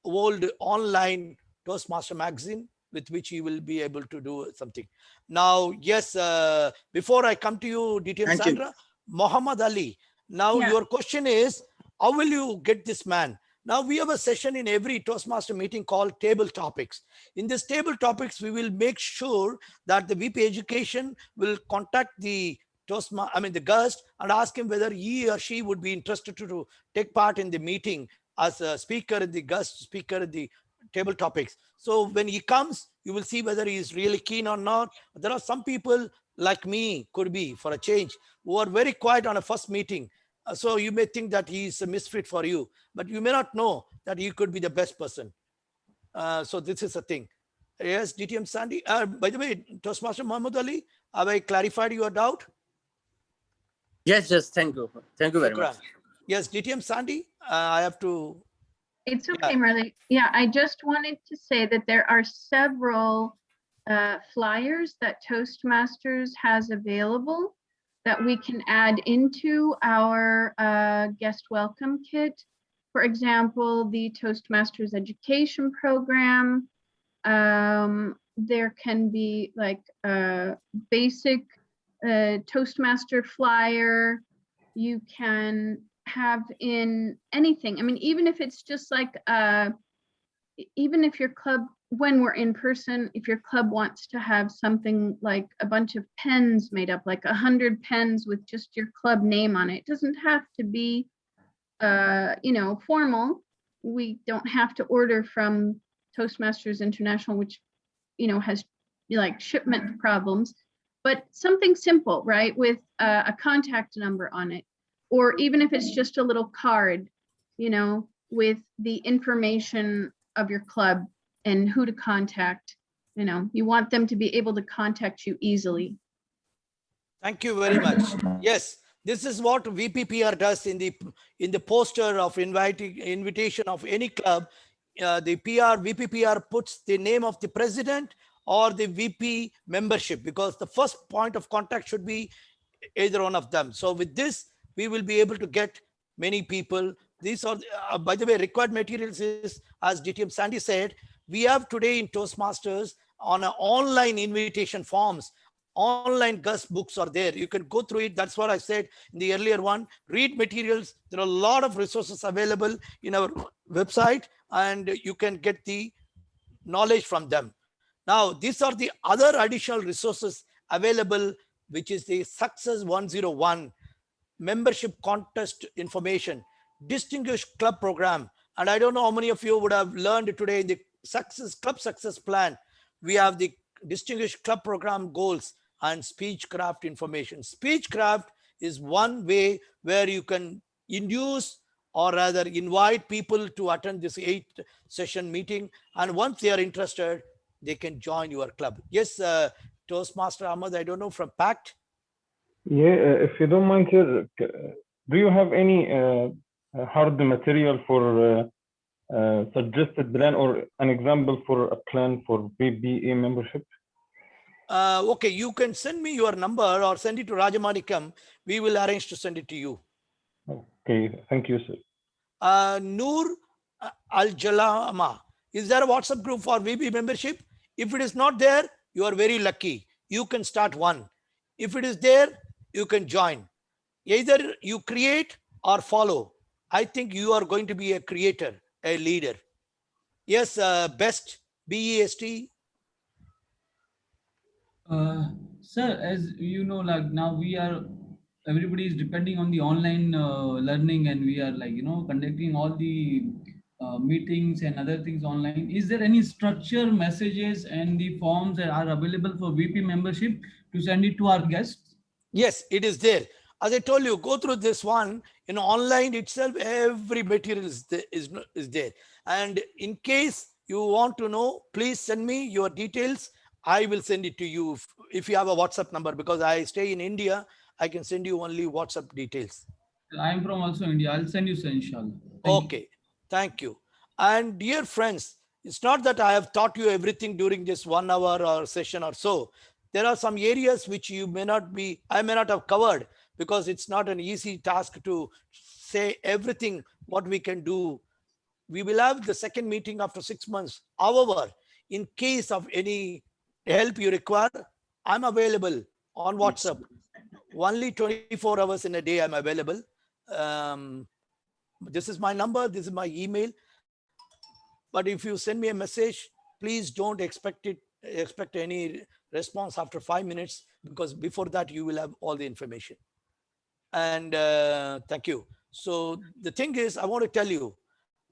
old online Toastmaster magazine with which he will be able to do something. Now, yes, before I come to you, DTM Thank you. Sandra, Muhammad Ali. Now, Yeah. your question is, how will you get this man? Now, we have a session in every Toastmaster meeting called Table Topics. In this Table Topics, we will make sure that the VP Education will contact the the guest and ask him whether he or she would be interested to take part in the meeting as a speaker and the guest speaker in the Table Topics. So when he comes, you will see whether he is really keen or not. There are some people like me, could be for a change, who are very quiet on a first meeting. So you may think that he is a misfit for you, but you may not know that he could be the best person. So this is a thing. Yes, DTM Sandy. By the way, Toastmaster Muhammad Ali, have I clarified your doubt? Yes, thank you. Thank you very much. Yes, DTM Sandy, I have to. It's okay, Marley. Yeah, I just wanted to say that there are several flyers that Toastmasters has available that we can add into our guest welcome kit. For example, the Toastmasters education program. There can be like a basic Toastmaster flyer. You can have in anything. I mean, even if it's just like, even if your club, when we're in person, if your club wants to have something like a bunch of pens made up, like 100 pens with just your club name on it, it doesn't have to be, formal. We don't have to order from Toastmasters International, which, has like shipment problems, but something simple, right? With a contact number on it. Or even if it's just a little card, with the information of your club and who to contact. You want them to be able to contact you easily. Thank you very much. Yes, this is what VPPR does in the poster of invitation of any club. The VPPR puts the name of the president or the VP membership, because the first point of contact should be either one of them. So with this, we will be able to get many people. These are, by the way, required materials is, as DTM Sandy said, we have today in Toastmasters on an online invitation forms. Online guest books are there. You can go through it. That's what I said in the earlier one. Read materials. There are a lot of resources available in our website, and you can get the knowledge from them. Now, these are the other additional resources available, which is the Success 101 membership contest information, distinguished club program. And I don't know how many of you would have learned today in the club success plan. We have the distinguished club program goals and Speechcraft information. Speechcraft is one way where you can induce or rather invite people to attend this 8-session meeting. And once they are interested, they can join your club. Yes, Toastmaster Ahmed, I don't know, from PACT. Yeah, if you don't mind, sir, do you have any hard material for suggested plan or an example for a plan for VBA membership? Okay, you can send me your number or send it to Rajamanikam. We will arrange to send it to you. Okay, thank you, sir. Noor Al-Jalama. Is there a WhatsApp group for VB membership? If it is not there, you are very lucky. You can start one. If it is there, you can join. Either you create or follow. I think you are going to be a creator, a leader. Yes, best, BEST. Sir, as you know, like now everybody is depending on the online learning, and we are conducting all the meetings and other things online. Is there any structure, messages and the forms that are available for VP membership to send it to our guests? Yes, it is there. As I told you, go through this one in online itself. Every material is there. And in case you want to know, please send me your details. I will send it to you if you have a WhatsApp number, because I stay in India. I can send you only WhatsApp details. I'm from also India. I'll send you, sir, inshallah. Thank you. Okay, thank you. And dear friends, it's not that I have taught you everything during this 1 hour or session or so. There are some areas which I may not have covered, because it's not an easy task to say everything what we can do. We will have the second meeting after 6 months. However, in case of any help you require, I'm available on WhatsApp. Only 24 hours in a day I'm available. This is my number, this is my email. But if you send me a message, please don't expect any response after 5 minutes, because before that you will have all the information. And thank you. So the thing is, I want to tell you,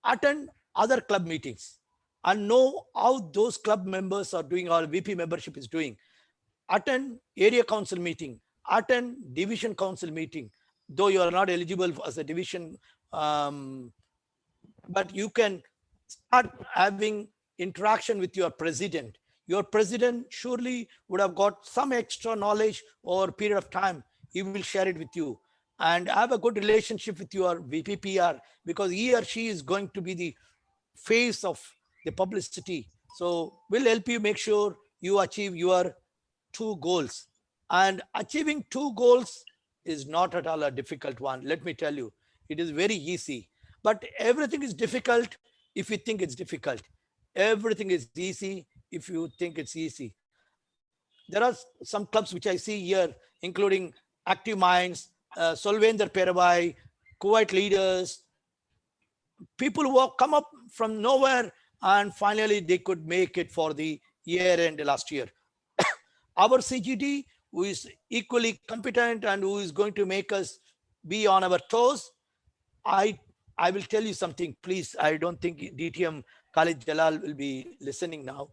attend other club meetings and know how those club members are doing, or VP membership is doing. Attend area council meeting, attend division council meeting, though you are not eligible as a division, but you can start having interaction with your president. Your president surely would have got some extra knowledge over a period of time. He will share it with you, and have a good relationship with your VPPR, because he or she is going to be the face of the publicity. So we'll help you make sure you achieve your 2 goals. And achieving 2 goals is not at all a difficult one. Let me tell you, it is very easy. But everything is difficult if you think it's difficult. Everything is easy if you think it's easy. There are some clubs which I see here, including Active Minds, Solvender Perabai, Kuwait Leaders, people who have come up from nowhere and finally they could make it for the year end last year. Our CGD, who is equally competent and who is going to make us be on our toes, I will tell you something, please. I don't think DTM Khalid Jalal will be listening now.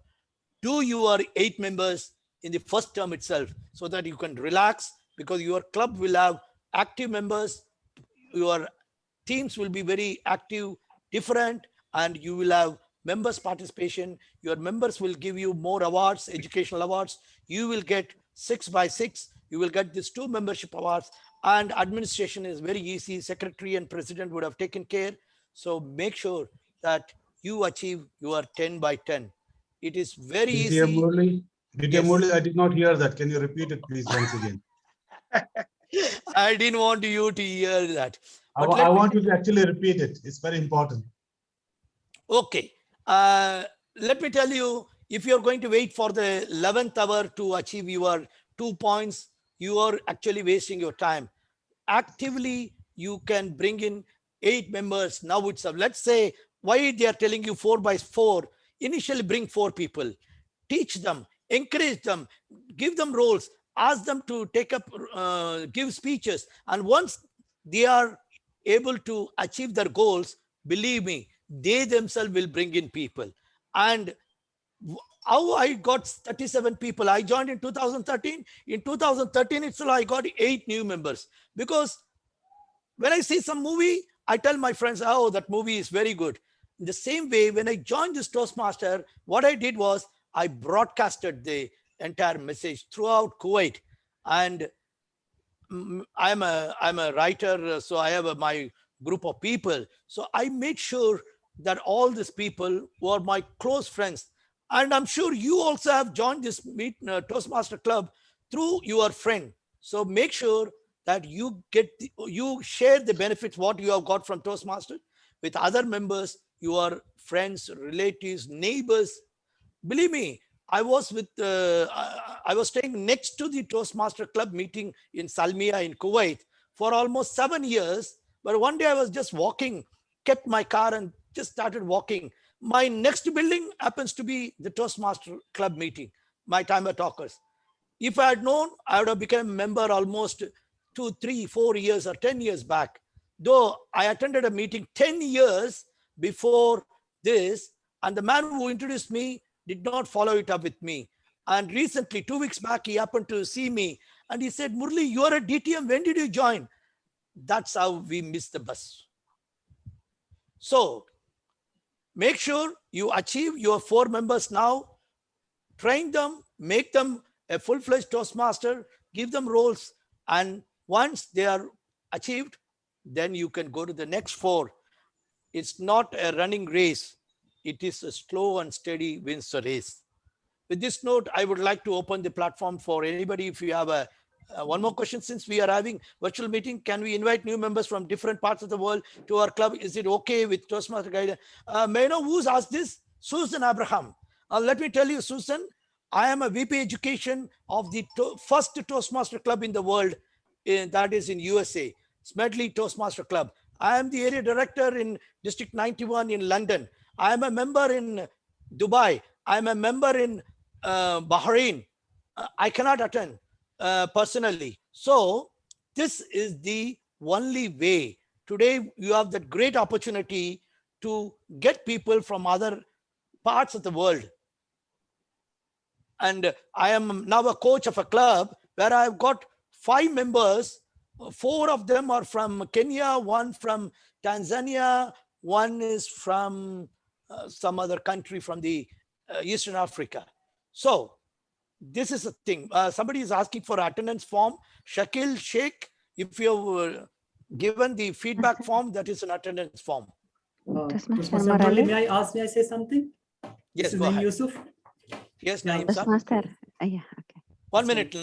Do your 8 members in the first term itself, so that you can relax, because your club will have active members. Your teams will be very active, different, and you will have members participation. Your members will give you more awards, educational awards. You will get 6 by 6. You will get these 2 membership awards, and administration is very easy. Secretary and president would have taken care. So make sure that you achieve your 10 by 10. It is very easy. DTM Yes. Murli, I did not hear that. Can you repeat it, please, once again? I didn't want you to hear that. I want you to actually repeat it. It's very important. Okay. Let me tell you, if you're going to wait for the 11th hour to achieve your 2 points, you are actually wasting your time. Actively, you can bring in 8 members now itself. Let's say why they are telling you 4 by 4. Initially, bring 4 people. Teach them, encourage them, give them roles, ask them to take up, give speeches. And once they are able to achieve their goals, believe me, they themselves will bring in people. And how I got 37 people, I joined in 2013. In 2013 itself, I got 8 new members, because when I see some movie, I tell my friends, oh, that movie is very good. In the same way, when I joined this Toastmaster, what I did was I broadcasted the entire message throughout Kuwait. And I'm a writer, so I have my group of people. So I made sure that all these people were my close friends. And I'm sure you also have joined this Toastmaster Club through your friend. So make sure that you share the benefits, what you have got from Toastmaster with other members, your friends, relatives, neighbors. Believe me, I was staying next to the Toastmaster Club meeting in Salmiya in Kuwait for almost 7 years. But one day I was just walking, kept my car and just started walking. My next building happens to be the Toastmaster Club meeting, my timer talkers. If I had known, I would have become a member almost 2, 3, 4 years or 10 years back. Though I attended a meeting 10 years before this, and the man who introduced me did not follow it up with me. And recently, 2 weeks back, he happened to see me And he said, Murli, you are a DTM. When did you join? That's how we missed the bus. So make sure you achieve your 4 members now, train them, make them a full-fledged Toastmaster, give them roles. And once they are achieved, then you can go to the next 4. It's not a running race. It is a slow and steady wins the race. With this note, I would like to open the platform for anybody. If you have one more question, since we are having virtual meeting, can we invite new members from different parts of the world to our club? Is it okay with Toastmaster guidance? May I know who's asked this? Susan Abraham. Let me tell you, Susan, I am a VP education of the first Toastmaster club in the world, that is in USA, Smedley Toastmaster Club. I am the area director in District 91 in London. I am a member in Dubai. I am a member in Bahrain. I cannot attend personally. So this is the only way. Today, you have that great opportunity to get people from other parts of the world. And I am now a coach of a club where I've got 5 members. 4 of them are from Kenya, 1 from Tanzania, 1 is from some other country from the Eastern Africa. So this is a thing. Somebody is asking for attendance form. Shakil Sheikh, if you've given the feedback form, that is an attendance form. Toastmaster Murali, may I say something? Yes, This is go Naeem ahead. Yusuf. Yes, Naeem Saab. Toastmaster. Yeah, okay. 1 minute.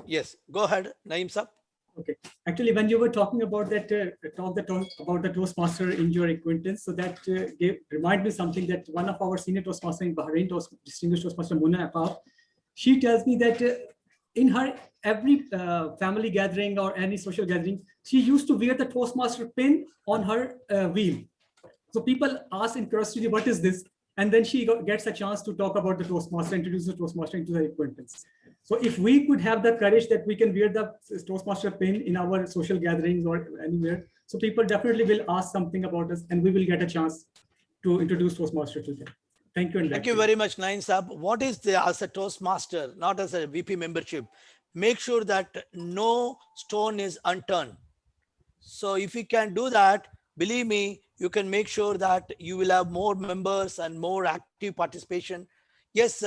Yes, go ahead, Naeem Saab. Okay. Actually, when you were talking about that about the Toastmaster in your acquaintance, so that remind me something that one of our senior Toastmaster in Bahrain, distinguished Toastmaster Muna Apap, she tells me that in her every family gathering or any social gathering, she used to wear the Toastmaster pin on her wheel. So people ask in curiosity, what is this? And then she gets a chance to talk about the Toastmaster, introduce the Toastmaster into the acquaintance. So if we could have the courage that we can wear the Toastmaster pin in our social gatherings or anywhere, so people definitely will ask something about us and we will get a chance to introduce Toastmaster to them. Thank you. Thank you very much, Naeem Saab. What is as a Toastmaster, not as a VP membership? Make sure that no stone is unturned. So if you can do that, believe me, you can make sure that you will have more members and more active participation. Yes,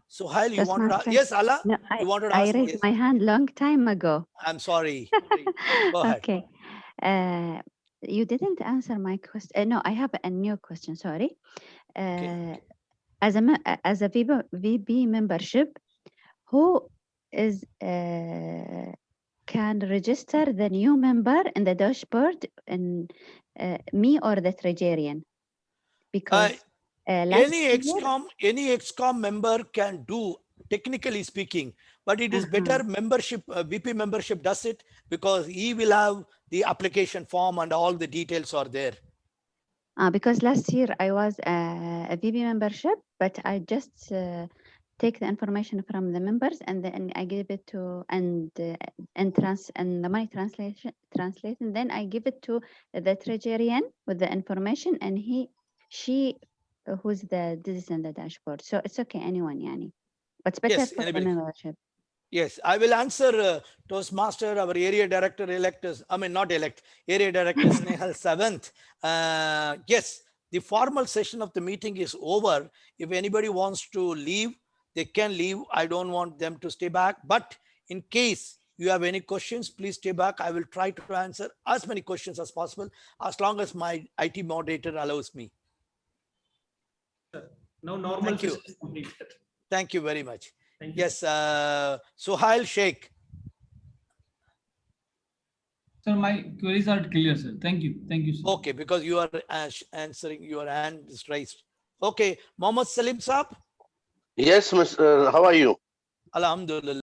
Suhail, you wanted to, yes, Allah, No, you wanted to I ask? raised Yes. my hand long time ago. I'm sorry. Go ahead. Okay. You didn't answer my question. No, I have a new question. Sorry. As a VP membership, who is can register the new member in the dashboard, and me or the Tragerian? Because Any XCOM member can do, technically speaking, but it is better membership, VP membership does it, because he will have the application form and all the details are there. Because last year I was a VP membership, but I just take the information from the members and then I give it to and the money translation. Then I give it to the Tragerian with the information, and she who's this is in the dashboard. So it's okay, anyone, yani. But it's better Yes, for the anybody. membership. Yes, I will answer Toastmaster, our area director electors, I mean not elect, area director Snehal 7th. Yes, the formal session of the meeting is over. If anybody wants to leave, they can leave. I don't want them to stay back. But in case you have any questions, please stay back. I will try to answer as many questions as possible, as long as my IT moderator allows me. Now normal Thank you. session is completed. Thank you very much. Thank you. Yes, Suhail Sheikh. Sir, my queries are clear, sir. Thank you. Thank you, sir. Okay, because you are answering, your hand is raised. Okay, Mohammed Salim Saab. Yes, Miss. How are you? Alhamdulillah.